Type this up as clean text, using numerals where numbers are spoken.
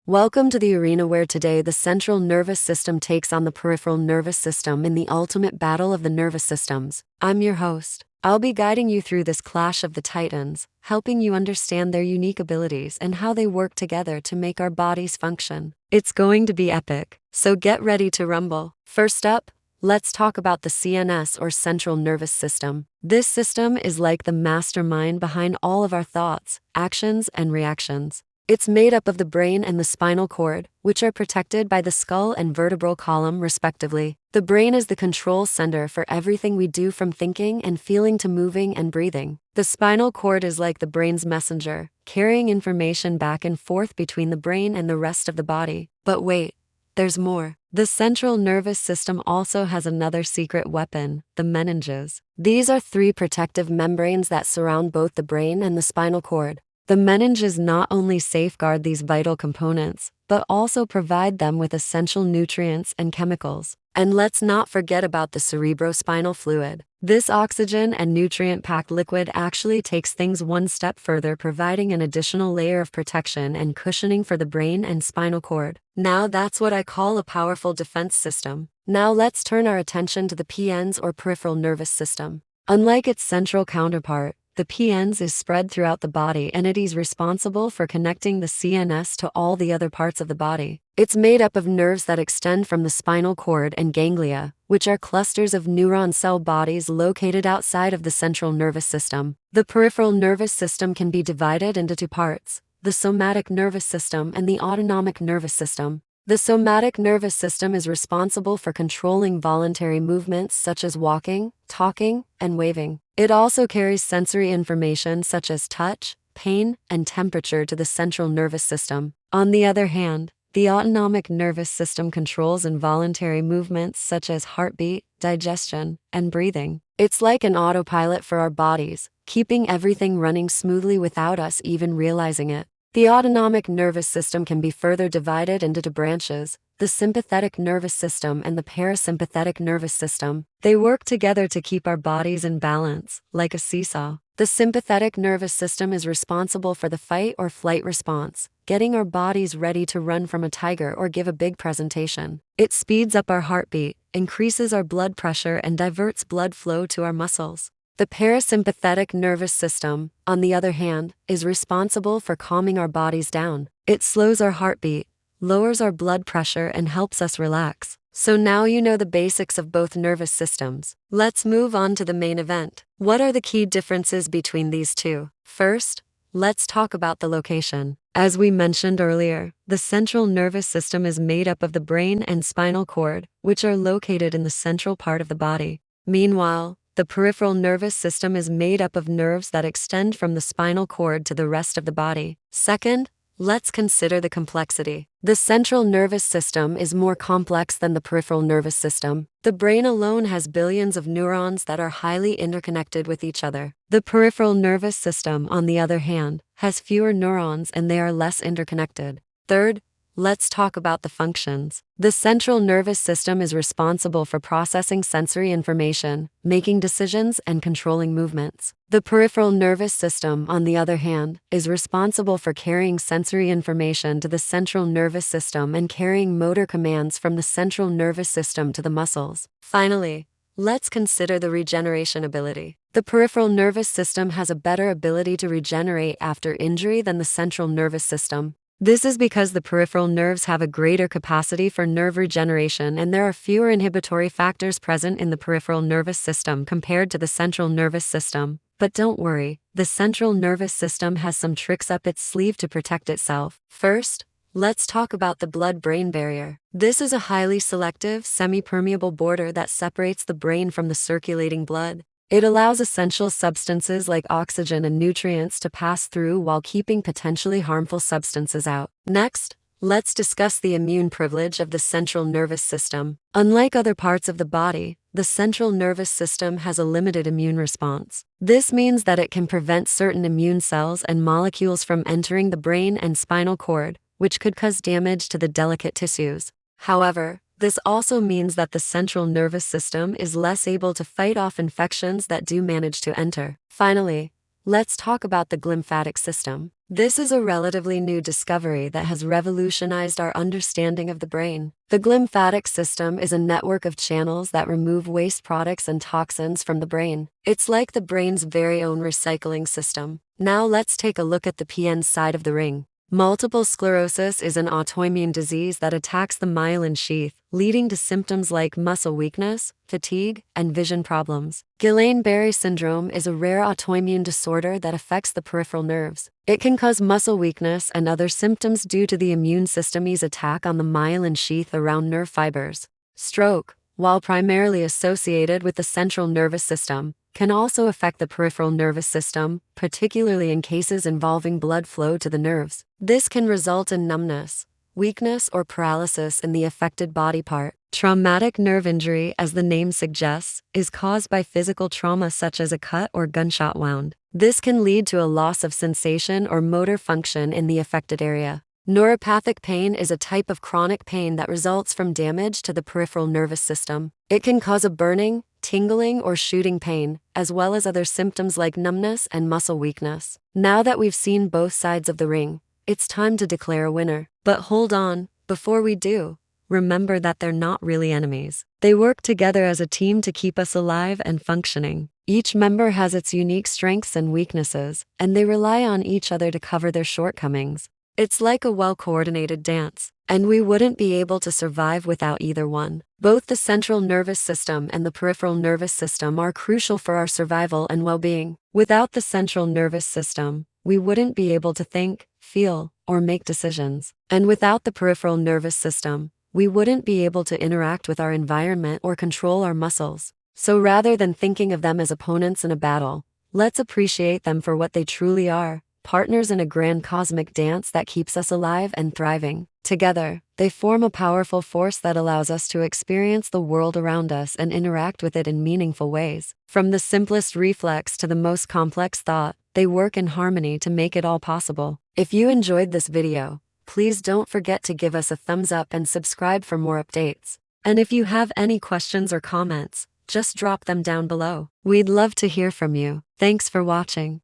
Welcome to the arena where today the central nervous system takes on the peripheral nervous system in the ultimate battle of the nervous systems. I'm your host. I'll be guiding you through this clash of the titans, helping you understand their unique abilities and how they work together to make our bodies function. It's going to be epic, so get ready to rumble. First up, let's talk about the CNS or central nervous system. This system is like the mastermind behind all of our thoughts, actions, and reactions. It's made up of the brain and the spinal cord, which are protected by the skull and vertebral column respectively. The brain is the control center for everything we do, from thinking and feeling to moving and breathing. The spinal cord is like the brain's messenger, carrying information back and forth between the brain and the rest of the body. But wait, there's more. The central nervous system also has another secret weapon, the meninges. These are three protective membranes that surround both the brain and the spinal cord. The meninges not only safeguard these vital components, but also provide them with essential nutrients and chemicals. And let's not forget about the cerebrospinal fluid. This oxygen and nutrient-packed liquid actually takes things one step further, providing an additional layer of protection and cushioning for the brain and spinal cord. Now that's what I call a powerful defense system. Now let's turn our attention to the PNS or peripheral nervous system. Unlike its central counterpart, the PNS is spread throughout the body and it is responsible for connecting the CNS to all the other parts of the body. It's made up of nerves that extend from the spinal cord and ganglia, which are clusters of neuron cell bodies located outside of the central nervous system. The peripheral nervous system can be divided into two parts: the somatic nervous system and the autonomic nervous system. The somatic nervous system is responsible for controlling voluntary movements such as walking, talking, and waving. It also carries sensory information such as touch, pain, and temperature to the central nervous system. On the other hand, the autonomic nervous system controls involuntary movements such as heartbeat, digestion, and breathing. It's like an autopilot for our bodies, keeping everything running smoothly without us even realizing it. The autonomic nervous system can be further divided into two branches: the sympathetic nervous system and the parasympathetic nervous system. They work together to keep our bodies in balance, like a seesaw. The sympathetic nervous system is responsible for the fight or flight response, getting our bodies ready to run from a tiger or give a big presentation. It speeds up our heartbeat, increases our blood pressure, and diverts blood flow to our muscles. The parasympathetic nervous system, on the other hand, is responsible for calming our bodies down. It slows our heartbeat, lowers our blood pressure, and helps us relax. So now you know the basics of both nervous systems. Let's move on to the main event. What are the key differences between these two? First, let's talk about the location. As we mentioned earlier, the central nervous system is made up of the brain and spinal cord, which are located in the central part of the body. Meanwhile, the peripheral nervous system is made up of nerves that extend from the spinal cord to the rest of the body. Second, let's consider the complexity. The central nervous system is more complex than the peripheral nervous system. The brain alone has billions of neurons that are highly interconnected with each other. The peripheral nervous system, on the other hand, has fewer neurons and they are less interconnected. Third, let's talk about the functions. The central nervous system is responsible for processing sensory information, making decisions, and controlling movements. The peripheral nervous system, on the other hand, is responsible for carrying sensory information to the central nervous system and carrying motor commands from the central nervous system to the muscles. Finally, let's consider the regeneration ability. The peripheral nervous system has a better ability to regenerate after injury than the central nervous system. This is because the peripheral nerves have a greater capacity for nerve regeneration and there are fewer inhibitory factors present in the peripheral nervous system compared to the central nervous system. But don't worry, the central nervous system has some tricks up its sleeve to protect itself. First, let's talk about the blood-brain barrier. This is a highly selective, semi-permeable border that separates the brain from the circulating blood. It allows essential substances like oxygen and nutrients to pass through while keeping potentially harmful substances out. Next, let's discuss the immune privilege of the central nervous system. Unlike other parts of the body, the central nervous system has a limited immune response. This means that it can prevent certain immune cells and molecules from entering the brain and spinal cord, which could cause damage to the delicate tissues. However, this also means that the central nervous system is less able to fight off infections that do manage to enter. Finally, let's talk about the glymphatic system. This is a relatively new discovery that has revolutionized our understanding of the brain. The glymphatic system is a network of channels that remove waste products and toxins from the brain. It's like the brain's very own recycling system. Now let's take a look at the PN side of the ring. Multiple sclerosis is an autoimmune disease that attacks the myelin sheath, leading to symptoms like muscle weakness, fatigue, and vision problems. Guillain-Barré syndrome is a rare autoimmune disorder that affects the peripheral nerves. It can cause muscle weakness and other symptoms due to the immune system's attack on the myelin sheath around nerve fibers. Stroke, while primarily associated with the central nervous system, can also affect the peripheral nervous system, particularly in cases involving blood flow to the nerves. This can result in numbness, weakness, or paralysis in the affected body part. Traumatic nerve injury, as the name suggests, is caused by physical trauma such as a cut or gunshot wound. This can lead to a loss of sensation or motor function in the affected area. Neuropathic pain is a type of chronic pain that results from damage to the peripheral nervous system. It can cause a burning, tingling, or shooting pain, as well as other symptoms like numbness and muscle weakness. Now that we've seen both sides of the ring, it's time to declare a winner. But hold on, before we do, remember that they're not really enemies. They work together as a team to keep us alive and functioning. Each member has its unique strengths and weaknesses, and they rely on each other to cover their shortcomings. It's like a well-coordinated dance, and we wouldn't be able to survive without either one. Both the central nervous system and the peripheral nervous system are crucial for our survival and well-being. Without the central nervous system, we wouldn't be able to think, feel, or make decisions. And without the peripheral nervous system, we wouldn't be able to interact with our environment or control our muscles. So rather than thinking of them as opponents in a battle, let's appreciate them for what they truly are: partners in a grand cosmic dance that keeps us alive and thriving. Together, they form a powerful force that allows us to experience the world around us and interact with it in meaningful ways. From the simplest reflex to the most complex thought, they work in harmony to make it all possible. If you enjoyed this video, please don't forget to give us a thumbs up and subscribe for more updates. And if you have any questions or comments, just drop them down below. We'd love to hear from you. Thanks for watching.